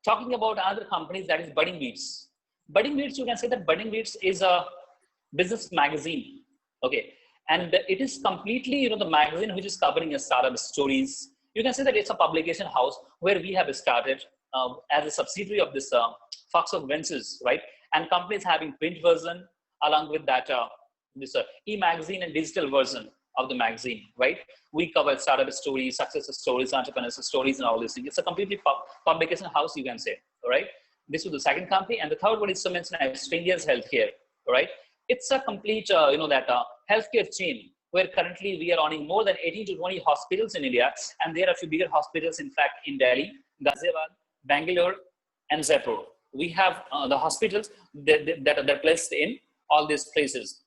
talking about other companies, that is Budding Beats. Budding Beats, you can say that Budding Beats is a business magazine. Okay. And it is completely, the magazine which is covering a startup stories. You can say that it's a publication house where we have started as a subsidiary of this Foxhog Ventures, right? And companies having print version along with that this e-magazine and digital version of the magazine, right? We cover startup stories, success stories, entrepreneur stories, and all these things. It's a completely publication house, you can say, all right? This was the second company, and the third one is to mention as Strangers Healthcare, all right? It's a complete, healthcare chain where currently we are owning more than 18 to 20 hospitals in India, and there are a few bigger hospitals, in fact, in Delhi, Ghaziabad, Bangalore, and Jaipur. We have the hospitals that are placed in all these places.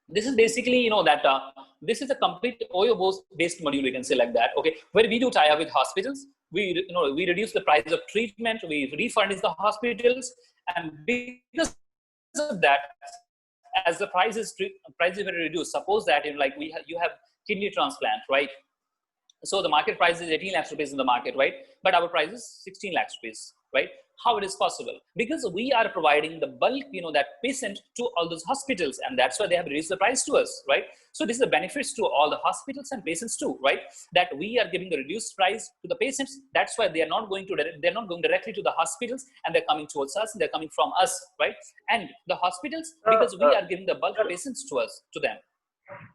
This is basically, this is a complete OYO-based module, we can say like that, okay, where we do tie up with hospitals. We reduce the price of treatment, we refurnish the hospitals, and because of that, as the price is very reduced, suppose that you have kidney transplant, right? So the market price is 18 lakhs rupees in the market, right? But our price is 16 lakhs rupees, right? How it is possible? Because we are providing the bulk, that patient to all those hospitals, and that's why they have reduced the price to us, right? So this is the benefits to all the hospitals and patients too, right? That we are giving the reduced price to the patients. That's why they're not going directly to the hospitals, and they're coming towards us, and they're coming from us, right? And the hospitals, because we are giving the bulk of patients to them.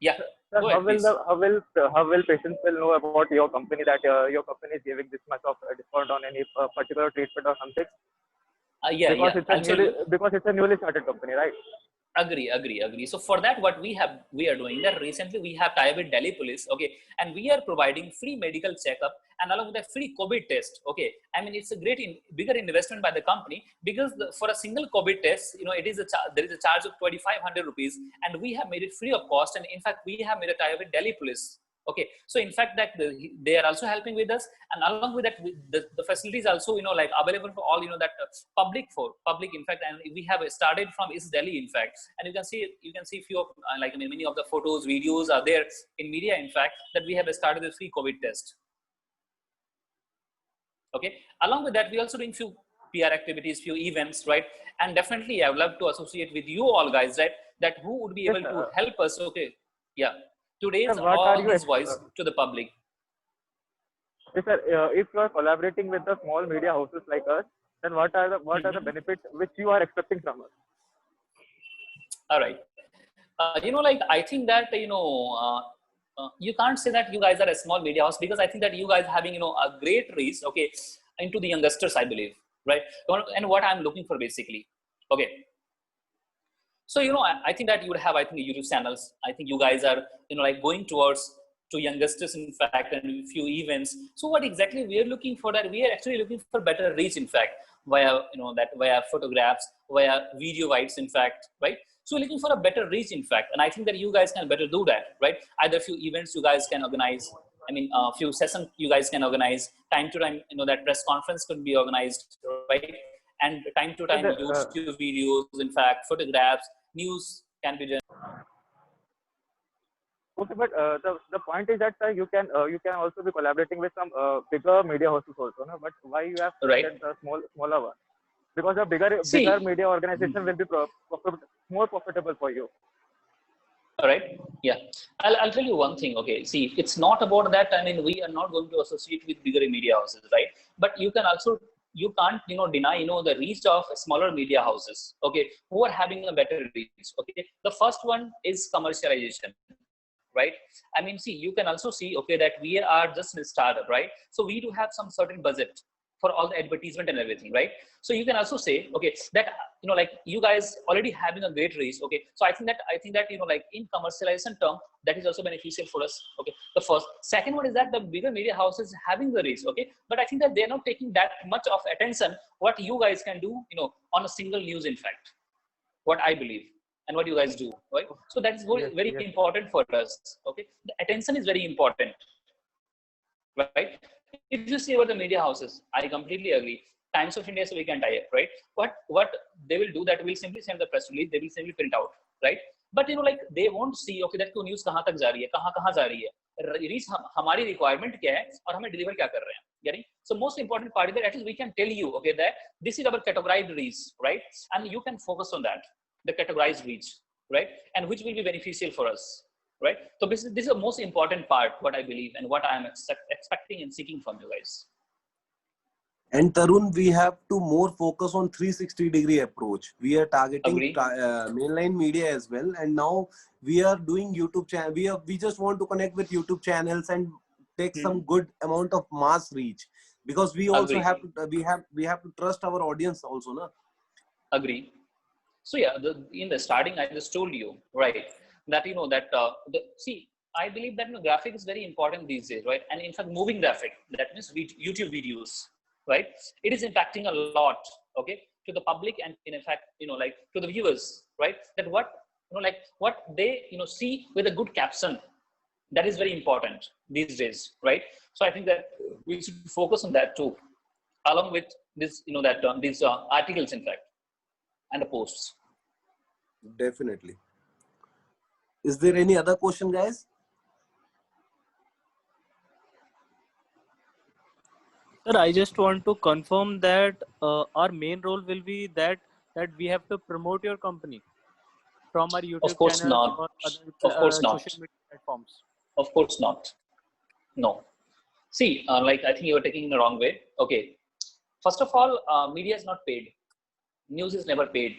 Yeah. Sir, how will patients will know about your company, that your company is giving this much of a discount on any particular treatment or something? Because it's a newly started company, right? Agree. So for that, what we are doing that recently we have tied with Delhi Police, okay, and we are providing free medical checkup and along with a free COVID test, okay. I mean, it's a bigger investment by the company, because for a single COVID test, there is a charge of 2,500 rupees, and we have made it free of cost. And in fact, we have made a tie with Delhi Police. Okay, so in fact that they are also helping with us, and along with that, the facilities also available for all public. In fact, and we have started from East Delhi, in fact, and you can see few of many of the photos, videos are there in media, in fact, that we have started a free COVID test. Okay, along with that, we also doing few PR activities, few events, right? And definitely, I would love to associate with you all guys, right? That who would be able to help us. Okay, yeah. Today's all his voice to the public. Yes, sir. If you are collaborating with the small media houses like us, then what are the benefits which you are expecting from us? All right. I think that you can't say that you guys are a small media house, because I think that you guys are having a great reach, okay, into the youngsters, I believe, right? And what I'm looking for basically, okay. So, I think that you would have, YouTube channels. I think you guys are, going towards to youngsters, in fact, and a few events. So what exactly we are looking for, that we are actually looking for better reach, in fact, via, via photographs, via video bites, in fact, right? So we're looking for a better reach, in fact. And I think that you guys can better do that, right? Either a few events you guys can organize. I mean, a few sessions you guys can organize. Time to time, that press conference could be organized, right? And time to time YouTube videos, in fact, photographs, news can be done. Okay, but the point is that you can also be collaborating with some bigger media houses also, no? But why you have selected the smaller one? Because a bigger media organization will be more profitable for you. All right. Yeah. I'll tell you one thing. Okay. See, it's not about that. I mean, we are not going to associate with bigger media houses, right? But you can't deny, the reach of smaller media houses, okay, who are having a better reach. Okay. The first one is commercialization, right? I mean, see, you can also see, okay, that we are just a startup, right? So we do have some certain budget for all the advertisement and everything, right? So you can also say, okay, that, you guys already having a great reach, okay? So I think that, in commercialization term, that is also beneficial for us, okay? The first. Second one is that the bigger media houses having the reach, okay? But I think that they're not taking that much of attention what you guys can do, on a single news, in fact, what I believe. And what you guys do, right? So that is very important for us, okay? The attention is very important, right? If you see about the media houses, I completely agree. Times of India, so we can tie up, right? What they will do, that will simply send the press release, they will simply print out, right? But they won't see, okay, that news kahan tak ja rahi hai, kahan ja rahi hai, reach हमारी requirement क्या है और हमें deliver क्या कर रहे हैं. Getting? So most important part is that at least we can tell you, okay, that this is our categorized reach, right? And you can focus on that, the categorized reach, right? And which will be beneficial for us, right? So this is the most important part, what I believe and what I am expecting and seeking from you guys. And Tarun, we have to more focus on 360-degree approach. We are targeting mainline media as well, and now we are doing YouTube channel. We just want to connect with YouTube channels and take some good amount of mass reach, because we also have to we have to trust our audience also, na? Agree. So yeah, in the starting, I just told you, right, that see, I believe that graphic is very important these days, right? And in fact, moving graphic, that means YouTube videos, right? It is impacting a lot, okay, to the public and in fact, like to the viewers, right? That what they see with a good caption, that is very important these days, right? So I think that we should focus on that too, along with this, these articles, in fact, and the posts. Definitely. Is there any other question, guys? Sir, I just want to confirm that our main role will be that we have to promote your company from our YouTube channels or other social media platforms. Of course not. No. See, like I think you are taking it the wrong way. Okay. First of all, media is not paid. News is never paid.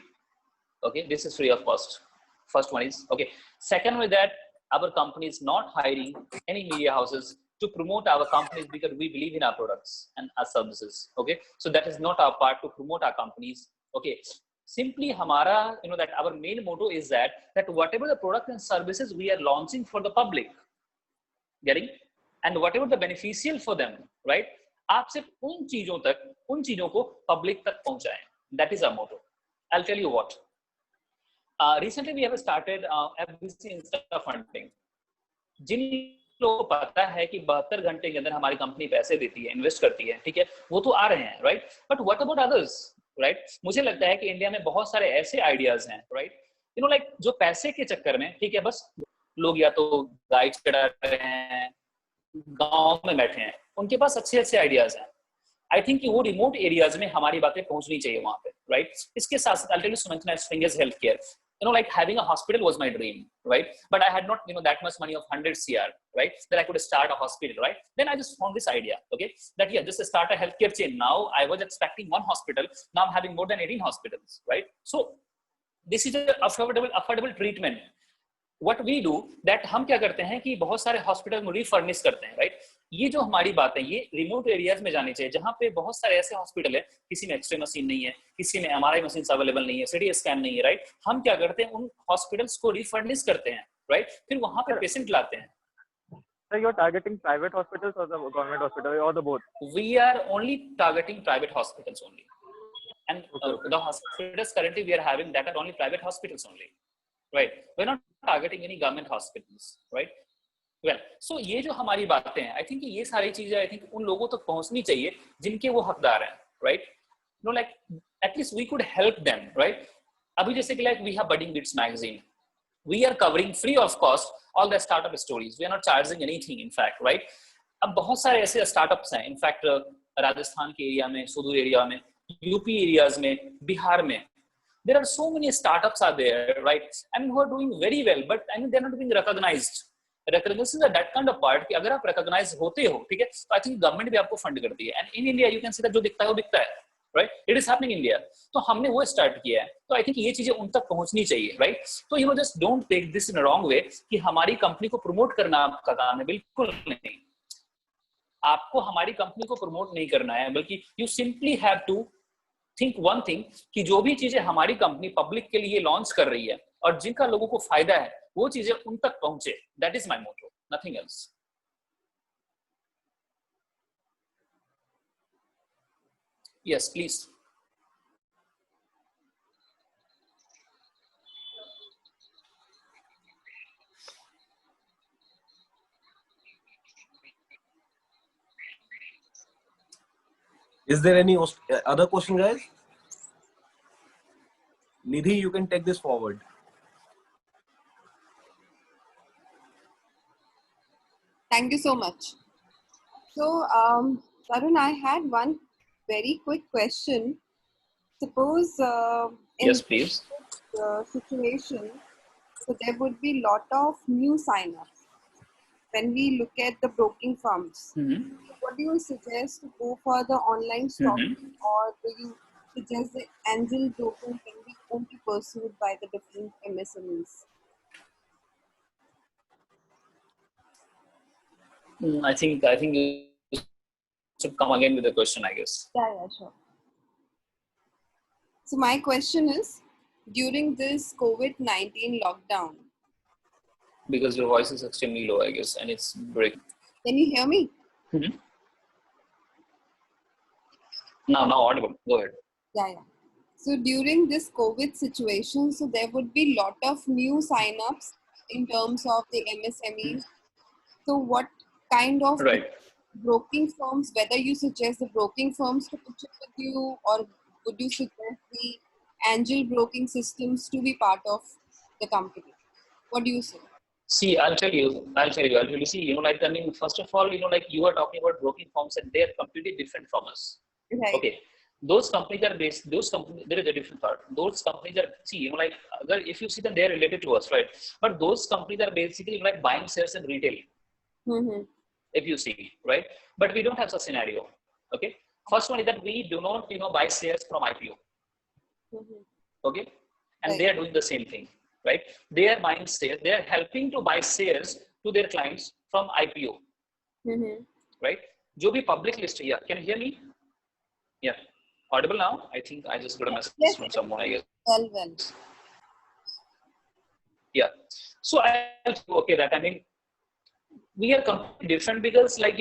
Okay. This is free of cost. First one is, okay. Second with that, our company is not hiring any media houses to promote our companies because we believe in our products and our services. Okay. So that is not our part to promote our companies. Okay. Simply hamara, that our main motto is that whatever the product and services we are launching for the public, getting, and whatever the beneficial for them, right? आप सिर्फ उन चीजों को public तक पहुंचाएं. That is our motto. I'll tell you what. Recently we have started FBC Insta Funding. जिन लोगों को पता है कि 72 घंटे के अंदर हमारी कंपनी पैसे देती है, इन्वेस्ट करती है, ठीक है, वो तो आ रहे हैं, right? But what about others, right? मुझे लगता है कि इंडिया में बहुत सारे ऐसे आइडियाज हैं, राइट, लाइक जो पैसे के चक्कर में, ठीक है, बस लोग या तो गाइड चढ़ा रहे हैं, गांव में बैठे हैं, उनके पास अच्छे आइडियाज हैं. आई थिंक कि वो रिमोट एरियाज में हमारी बातें पहुंचनी चाहिए वहां पे, राइट? इसके साथ साथ I'll tell you something as thing as healthcare. Like having a hospital was my dream, right? But I had not, that much money of 100 CR, right? That I could start a hospital, right? Then I just found this idea, okay? That yeah, just to start a healthcare chain. Now I was expecting one hospital. Now I'm having more than 18 hospitals, right? So this is an affordable treatment. What we do, that हम क्या करते हैं कि बहुत सारे hospital में रिफर्निश करते हैं, राइट? ये जो हमारी बात है, ये रिमोट एरियाज में जानी चाहिए, जहां पे बहुत सारे ऐसे हॉस्पिटल है, किसी में एक्सरे मशीन नहीं है, किसी में एमआरआई मशीन अवेलेबल नहीं है, सीटी स्कैन नहीं है, राइट? हम क्या करते हैं, उन हॉस्पिटल्स को रिफर्निश करते हैं, राइट? फिर वहां पे पेशेंट लाते हैं. So you're targeting private hospitals or the government hospital or the both? We are only targeting private hospitals only, and the hospitals currently we are having that are only private hospitals only, right? We're not targeting any government hospitals, right? Well, so ये जो हमारी बातें हैं, I think ये सारी चीजें I think उन लोगों तक पहुंचनी चाहिए जिनके वो हकदार हैं, right? Like at least we could help them, right? अभी जैसे कि like we have Budding Beats magazine, we are covering free of cost all the startup stories. We are not charging anything, in fact, right? अब बहुत सारे ऐसे startups हैं, in fact Rajasthan के area में, सुदूर एरिया में, यूपी एरियाज में, बिहार में, there are so many startups are there, right? I mean, who are doing very well, but I mean, they're not being recognized. Recognition is that kind of part कि अगर आप recognize होते हो, ठीक है, तो I think government भी आपको fund करती है. And in India, you can see that जो दिखता है वो दिखता है, right? It is happening in India. तो हमने वो start किया है. तो I think ये चीजें उन तक पहुंचनी चाहिए, right? तो just don't take this in a wrong way कि हमारी कंपनी को promote करना आपका काम है, बिल्कुल नहीं. आपको हमारी कंपनी को promote नहीं करना है, बल्कि you simply have to think one thing कि जो भी चीजें हमारी कंपनी पब्लिक के लिए लॉन्च कर रही है और जिनका लोगों को फायदा है, वो चीजें उन तक पहुंचे. That is my motto, nothing else. Yes, please. Is there any other question, guys? Nidhi, you can take this forward. Thank you so much. So, Tarun, I had one very quick question. Suppose in Yes, please. this situation, so there would be lot of new sign-ups when we look at the broking firms. Mm-hmm. What do you suggest to go for the online stock, or do you suggest the angel broking can be only pursued by the different MSMEs? I think you should come again with the question, I guess. Yeah, sure. So my question is, during this COVID-19 lockdown, Because your voice is extremely low, I guess, and it's breaking. can you hear me? Mm-hmm. Now audible. Go ahead. Yeah. So during this COVID situation, so there would be lot of new sign-ups in terms of the MSMEs. So what kind of broking firms, whether you suggest the broking firms to pitch it with you, or would you suggest the angel broking systems to be part of the company? What do you say? See, I'll tell you. See, like, I mean, first of all, like you are talking about broking firms and they are completely different from us. Right. Okay. Those companies are based, there is a different part. Those companies are, see, like, if you see them, they are related to us, right? But those companies are basically like buying shares in retail. Mm-hmm. If you see, right? But we don't have such scenario. Okay. First one is that we do not, buy shares from IPO. Mm-hmm. Okay. And they are doing the same thing, right? They are buying shares. They are helping to buy shares to their clients from IPO. Mm-hmm. Right? Jo bhi public list. Yeah. Can you hear me? Yeah. Audible now? I think I just got a message from someone, I guess. Well. Yeah. So I'll okay that. I mean, we are completely different because, like,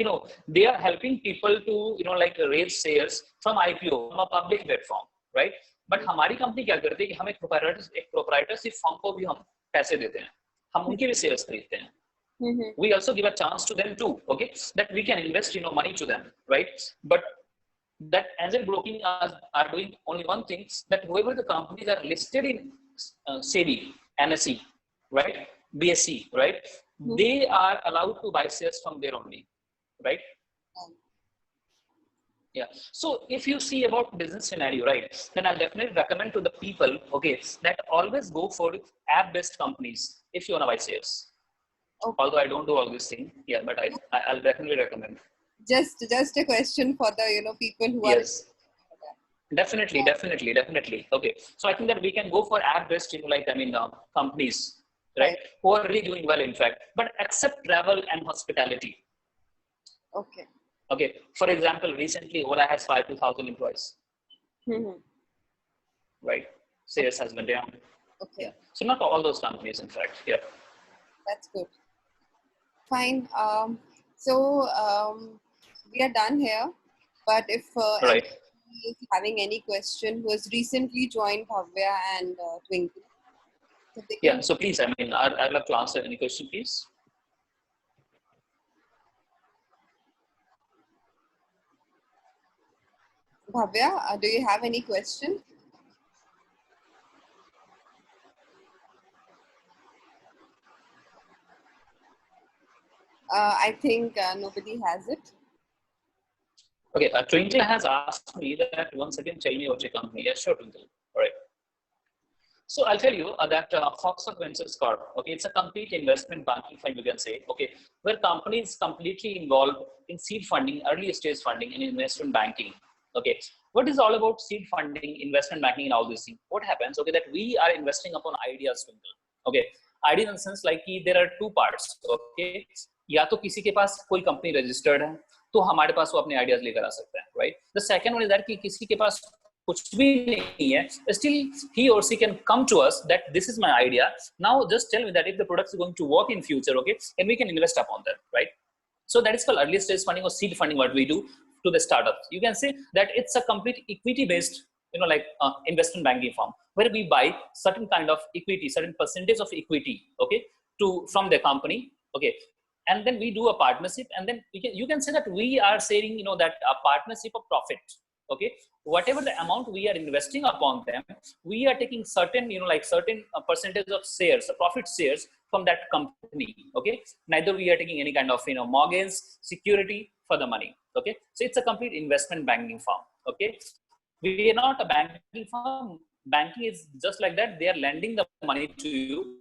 they are helping people to, like, raise shares from IPO, from a public platform, right? But हमारी company क्या करती है कि हम एक proprietorship firm को भी हम पैसे देते हैं, हम उनके भी शेयर्स खरीदते हैं. We also give a chance to them too, okay, that we can invest, money to them, right? But that angel broking are doing only one thing, that whoever the companies are listed in SEBI, NSE, right, BSE, right, they are allowed to buy shares from there only, right? Yeah. So if you see about business scenario, right, then I'll definitely recommend to the people, okay, that always go for app-based companies if you want to buy shares. Okay. Although I don't do all this thing, yeah, but I'll definitely recommend. Just a question for the people who are. Yes. Definitely. Okay. So I think that we can go for app-based, companies, right, who are really doing well, in fact, but except travel and hospitality. Okay. Okay. For example, recently Ola has 5,000 employees. Right. Sales has been down. Okay. Yeah. So not all those companies, in fact. Yeah. That's good. Fine. We are done here. But if anybody is having any question, who has recently joined Bhavya and Twinkle. So please, I'd love to answer any question, please. Bhavya, do you have any question? I think nobody has it. Okay, Twinkle has asked me that once again, tell me about your company. Yes, sure, Twinkle. All right. So I'll tell you that Foxhog Ventures Corp, okay, it's a complete investment banking firm, you can say, okay, where companies completely involved in seed funding, early stage funding, and investment banking. Okay, what is all about seed funding, investment banking, and all these things? What happens? Okay, that we are investing upon ideas, Twinkle. Okay, ideas in the sense like there are two parts. Okay, या तो किसी के पास कोई company registered है तो हमारे पास वो अपने आइडियाज लेकर आ सकता है, right? The second one is that कि किसी के पास कुछ भी नहीं है, still he or she can come to us that this is my idea. Now just tell me that if the product is going to work in future, okay, and we can invest upon that, right? So that is called early stage funding or seed funding. What we do to the startups, you can say that it's a complete equity based, investment banking firm where we buy certain kind of equity, certain percentage of equity, okay, from the company, okay. And then we do a partnership, and then you can say that we are sharing, that a partnership of profit, okay, whatever the amount we are investing upon them, we are taking certain, certain percentage of shares, profit shares from that company. Okay, neither we are taking any kind of, mortgage security for the money. Okay, so it's a complete investment banking firm. Okay, we are not a banking firm. Banking is just like that. They are lending the money to you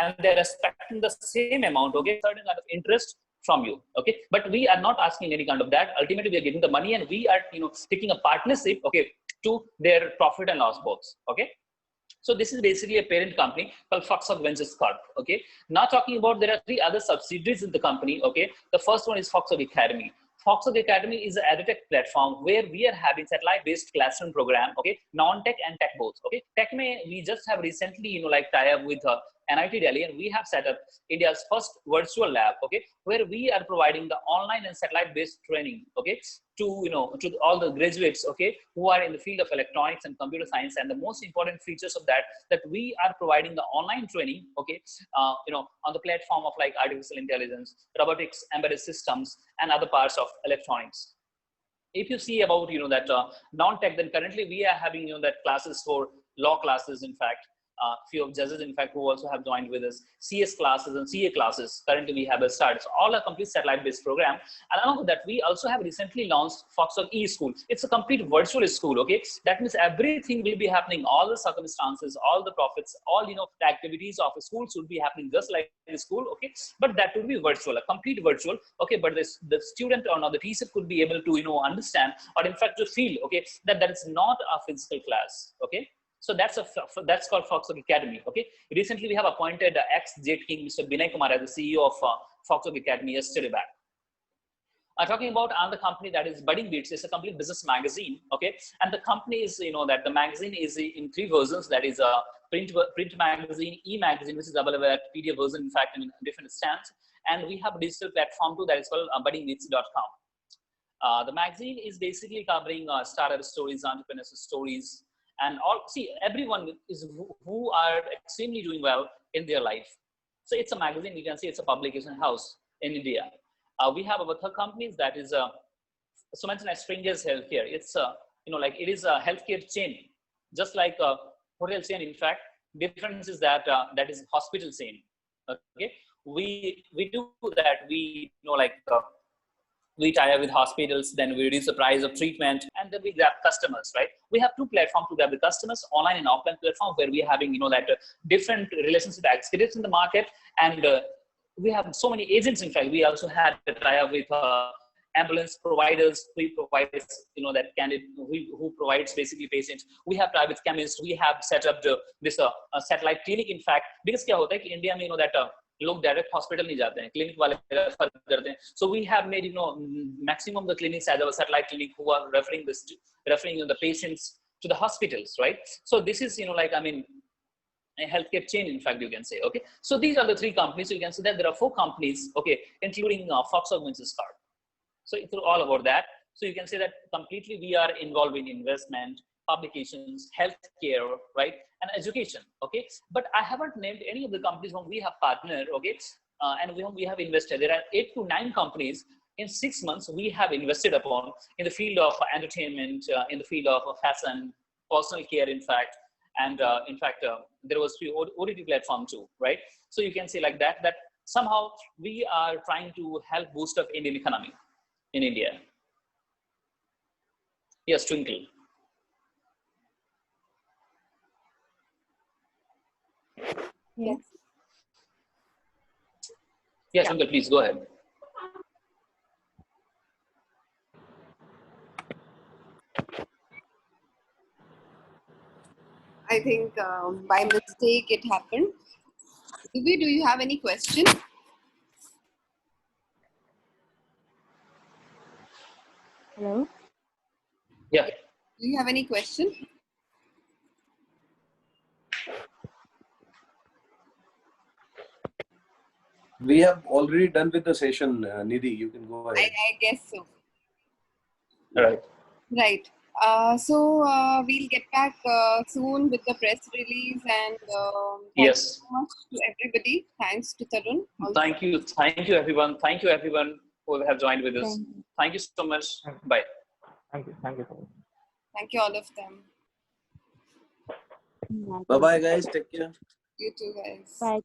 and they're expecting the same amount, okay, certain kind of interest from you. Okay, but we are not asking any kind of that. Ultimately, we are getting the money and we are, taking a partnership, okay, to their profit and loss box. Okay, so this is basically a parent company called Foxhog Ventures Corp. Okay, now talking about, there are 3 other subsidiaries in the company. Okay, the first one is Foxhog Academy. Foxhog Academy is an edutech platform where we are having satellite-based classroom program. Okay, non-tech and tech both. Okay, tech may we just have recently, tie up with NIT Delhi, and we have set up India's first virtual lab. Okay, where we are providing the online and satellite-based training. Okay, to to all the graduates, okay, who are in the field of electronics and computer science. And the most important features of that we are providing the online training, okay, on the platform of like artificial intelligence, robotics, embedded systems, and other parts of electronics. If you see about that non-tech, then currently we are having that classes for law classes. In fact, few of judges, in fact, who also have joined with us, CS classes and CA classes. Currently, we have a start. So all a complete satellite-based program. And along with that, we also have recently launched Foxhog E-School. It's a complete virtual school. Okay, that means everything will be happening. All the circumstances, all the profits, all the activities of a school should be happening just like the school. Okay, but that will be virtual, a complete virtual. Okay, but the student or the teacher could be able to understand, or in fact to feel, okay, that is not a physical class. Okay. So that's called Foxhog Academy. Okay. Recently, we have appointed ex-Jet King, Mr. Binay Kumar, as the CEO of Foxhog Academy yesterday back. Talking about another company, that is Budding Beats. It's a complete business magazine. Okay, and the company is, that the magazine is in 3 versions. That is a print magazine, e-magazine, which is available at PDF version, in fact, in different stands. And we have a digital platform too that is called buddingbeats.com. The magazine is basically covering startup stories, entrepreneur stories, and all. See, everyone is who are extremely doing well in their life. So it's a magazine. You can see it's a publication house in India. We have our third companies, that is so mentioned as Springer's Healthcare. It's it is a healthcare chain, just like a hotel chain. In fact, difference is that that is hospital chain. Okay, we do that. We tie up with hospitals, then we reduce the price of treatment, and then we grab customers, right? We have 2 platforms to grab the customers, online and offline platform, where we are having, different relationship executives in the market. And we have so many agents. In fact, we also had a tie up with ambulance providers, pre-providers, that candidate who provides basically patients. We have tie up with chemists. We have set up this satellite clinic, in fact, because क्या होता है कि India में, that लोग direct hospital नहीं जाते हैं, clinic वाले रेफर करते हैं. So we have made maximum the clinics as our satellite clinic, who are referring the patients to the hospitals, right? So this is a healthcare chain, in fact, you can say. Okay, so these are the 3 companies. So you can see that there are 4 companies, okay, including Foxhog Ventures Corp. So it's all about that. So you can say that completely we are involved in investment, publications, healthcare, right, and education. Okay, but I haven't named any of the companies whom we have partnered, okay, and whom we have invested. There are 8 to 9 companies in 6 months we have invested upon in the field of entertainment, in the field of fashion, personal care, in fact, and there was OTT platform too, right? So you can say like that somehow we are trying to help boost up Indian economy in India. Yes, Twinkle. Yes. Yes, Twinkle, please go ahead. I think by mistake it happened. Divi, do you have any question? Hello? Yeah. Do you have any question? We have already done with the session, Nidhi. You can go ahead. I guess so. All right. Right. So we'll get back soon with the press release, and Yes. Thank you so much to everybody. Thanks to Tarun. Also. Thank you everyone. Thank you everyone who have joined with us. Thank you so much. Bye. Thank you. Thank you, all of them. Bye bye, guys. Take care. You too, guys. Bye.